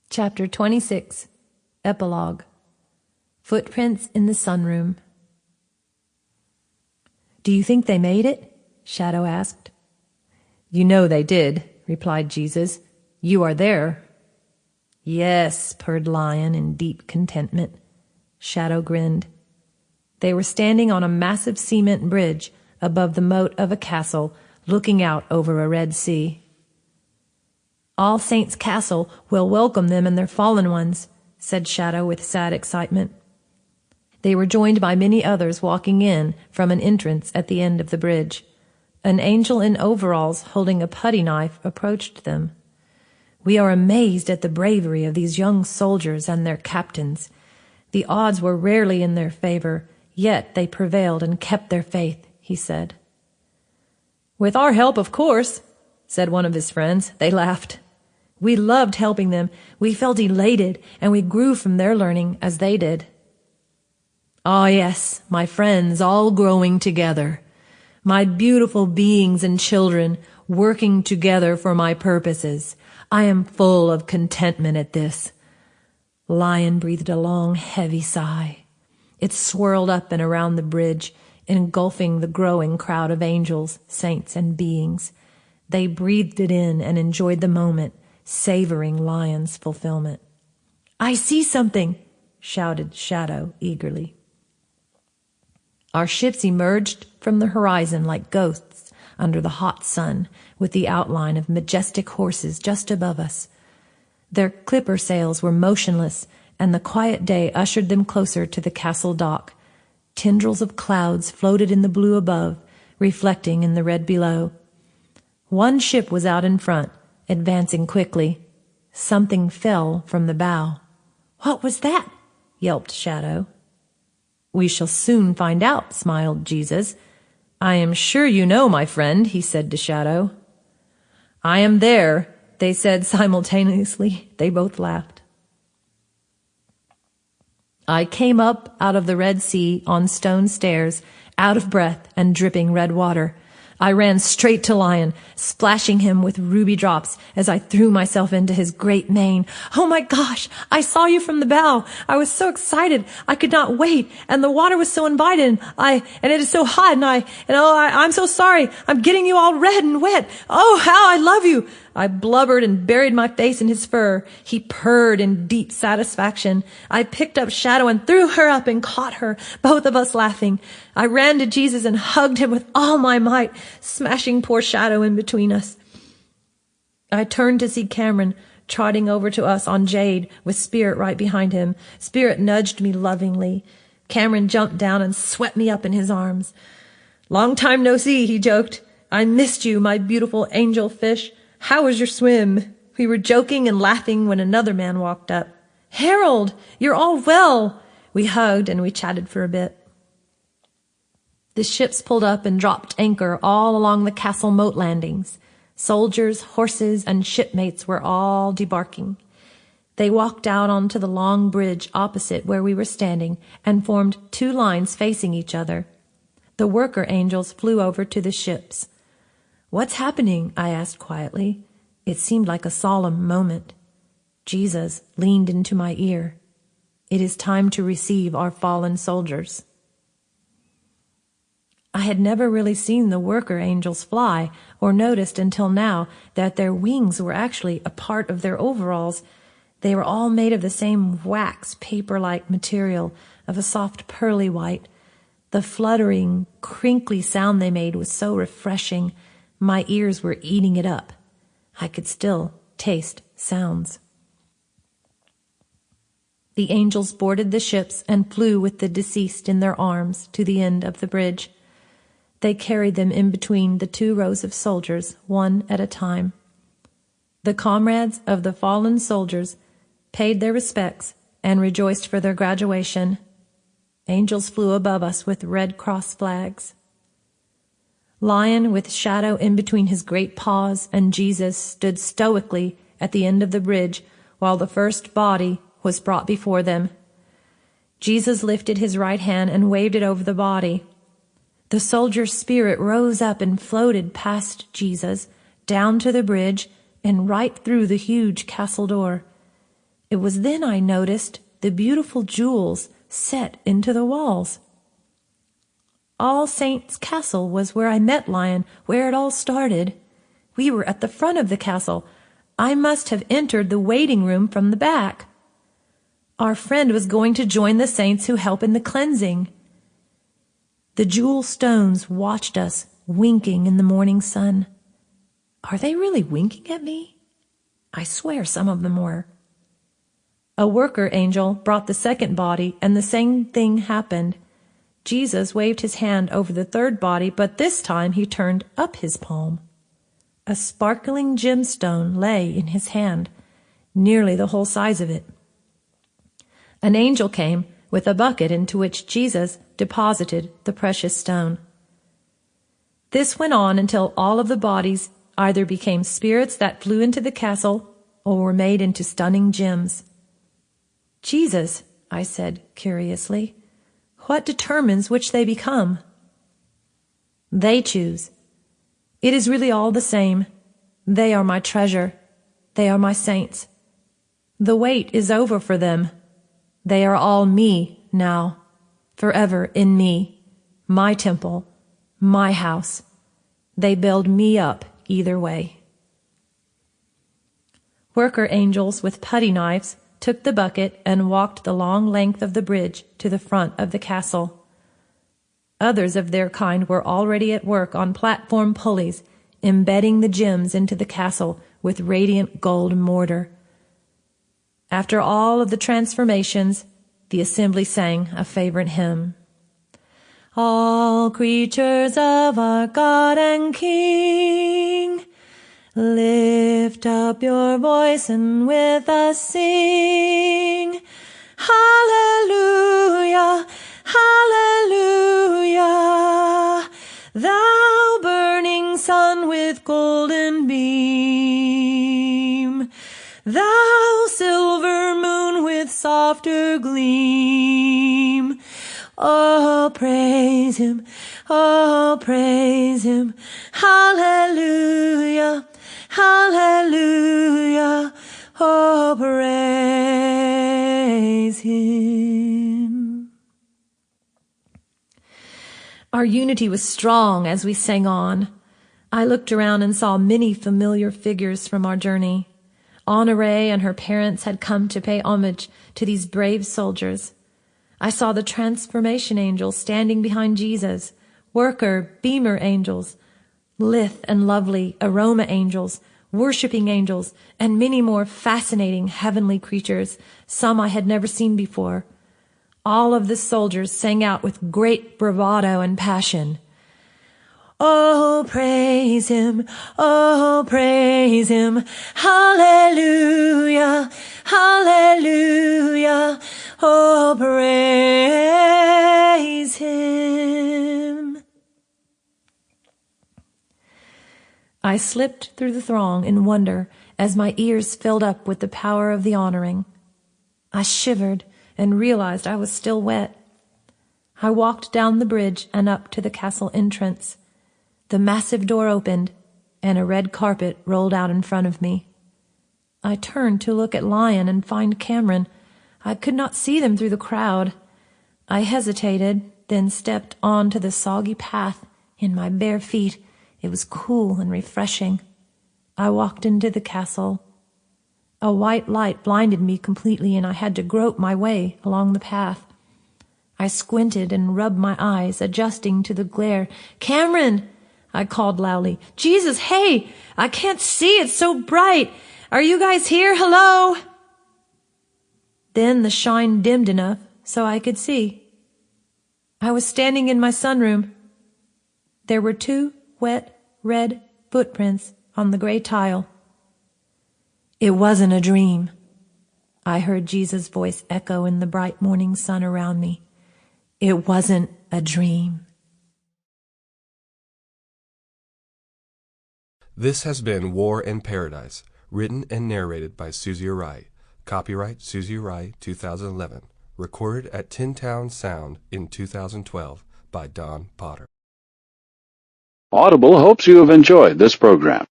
Chapter 26. Epilogue. Footprints in the sunroom. "Do you think they made it?" Shadow asked. "You know they did," replied Jesus. "You are there." "Yes," purred Lyon in deep contentment. Shadow grinned. They were standing on a massive cement bridge above the moat of a castle, looking out over a red sea. "All Saints' Castle will welcome them and their fallen ones," said Shadow with sad excitement. They were joined by many others walking in from an entrance at the end of the bridge. An angel in overalls holding a putty knife approached them. "We are amazed at the bravery of these young soldiers and their captains. The odds were rarely in their favor, yet they prevailed and kept their faith," he said. "With our help, of course," said one of his friends. They laughed. "We loved helping them. We felt elated, and we grew from their learning as they did." "Ah, yes, my friends, all growing together. My beautiful beings and children, working together for my purposes. I am full of contentment at this." Lyon breathed a long, heavy sigh. It swirled up and around the bridge, engulfing the growing crowd of angels, saints, and beings. They breathed it in and enjoyed the moment, savoring Lyon's fulfillment. "I see something," shouted Shadow eagerly. Our ships emerged from the horizon like ghosts under the hot sun, with the outline of majestic horses just above us. Their clipper sails were motionless, and the quiet day ushered them closer to the castle dock. Tendrils of clouds floated in the blue above, reflecting in the red below. One ship was out in front, advancing quickly. Something fell from the bow. "What was that?" yelped Shadow. "We shall soon find out," smiled Jesus. "I am sure you know, my friend," he said to Shadow. "I am there," they said simultaneously. They both laughed. I came up out of the Red Sea on stone stairs, out of breath and dripping red water. I ran straight to Lyon, splashing him with ruby drops as I threw myself into his great mane. "Oh my gosh, I saw you from the bow. I was so excited. I could not wait. And the water was so inviting. And it is so hot. I'm so sorry. I'm getting you all red and wet. Oh, how I love you." I blubbered and buried my face in his fur. He purred in deep satisfaction. I picked up Shadow and threw her up and caught her, both of us laughing. I ran to Jesus and hugged him with all my might, smashing poor Shadow in between us. I turned to see Cameron trotting over to us on Jade, with Spirit right behind him. Spirit nudged me lovingly. Cameron jumped down and swept me up in his arms. "Long time no see," he joked. "I missed you, my beautiful angel fish. How was your swim?" We were joking and laughing when another man walked up. "Harold, you're all well." We hugged and we chatted for a bit. The ships pulled up and dropped anchor all along the castle moat landings. Soldiers, horses, and shipmates were all debarking. They walked out onto the long bridge opposite where we were standing and formed two lines facing each other. The worker angels flew over to the ships. "What's happening?" I asked quietly. It seemed like a solemn moment. Jesus leaned into my ear. "It is time to receive our fallen soldiers." I had never really seen the worker angels fly, or noticed until now that their wings were actually a part of their overalls. They were all made of the same wax, paper-like material of a soft pearly white. The fluttering, crinkly sound they made was so refreshing. My ears were eating it up. I could still taste sounds. The angels boarded the ships and flew with the deceased in their arms to the end of the bridge. They carried them in between the two rows of soldiers, one at a time. The comrades of the fallen soldiers paid their respects and rejoiced for their graduation. Angels flew above us with Red Cross flags. Lyon, with Shadow in between his great paws, and Jesus stood stoically at the end of the bridge while the first body was brought before them. Jesus lifted his right hand and waved it over the body. The soldier's spirit rose up and floated past Jesus, down to the bridge, and right through the huge castle door. It was then I noticed the beautiful jewels set into the walls. All Saints' Castle was where I met Lyon, where it all started. We were at the front of the castle. I must have entered the waiting room from the back. Our friend was going to join the saints who help in the cleansing. The jewel stones watched us, winking in the morning sun. Are they really winking at me? I swear some of them were. A worker angel brought the second body, and the same thing happened. Jesus waved his hand over the third body, but this time he turned up his palm. A sparkling gemstone lay in his hand, nearly the whole size of it. An angel came with a bucket into which Jesus deposited the precious stone. This went on until all of the bodies either became spirits that flew into the castle or were made into stunning gems. Jesus, I said curiously, what determines which they become? They choose. It is really all the same. They are my treasure. They are my saints. The wait is over for them. They are all me now, forever in me, my temple, my house. They build me up either way. Worker angels with putty knives took the bucket and walked the long length of the bridge to the front of the castle. Others of their kind were already at work on platform pulleys, embedding the gems into the castle with radiant gold mortar. After all of the transformations, the assembly sang a favorite hymn. All creatures of our God and King, lift up your voice and with us sing. Hallelujah, hallelujah, thou burning sun with golden beam, thou silver moon with softer gleam. Oh, praise him, hallelujah, hallelujah, oh, praise him. Our unity was strong as we sang on. I looked around and saw many familiar figures from our journey. Honorée and her parents had come to pay homage to these brave soldiers. I saw the transformation angels standing behind Jesus, worker, beamer angels, lithe and lovely aroma angels, worshiping angels, and many more fascinating heavenly creatures, some I had never seen before. All of the soldiers sang out with great bravado and passion. Oh, praise him, hallelujah, hallelujah, oh, praise him. I slipped through the throng in wonder as my ears filled up with the power of the honoring. I shivered and realized I was still wet. I walked down the bridge and up to the castle entrance. The massive door opened, and a red carpet rolled out in front of me. I turned to look at Lyon and find Cameron. I could not see them through the crowd. I hesitated, then stepped onto the soggy path in my bare feet. It was cool and refreshing. I walked into the castle. A white light blinded me completely, and I had to grope my way along the path. I squinted and rubbed my eyes, adjusting to the glare. "Cameron!" I called loudly. "Jesus, hey! I can't see, it's so bright! Are you guys here? Hello?" Then the shine dimmed enough so I could see. I was standing in my sunroom. There were 2 wet, red footprints on the gray tile. It wasn't a dream. I heard Jesus' voice echo in the bright morning sun around me. It wasn't a dream. This has been War in Paradise, written and narrated by Suzy Yaraei. Copyright Suzy Yaraei 2011. Recorded at Tin Town Sound in 2012 by Don Potter. Audible hopes you have enjoyed this program.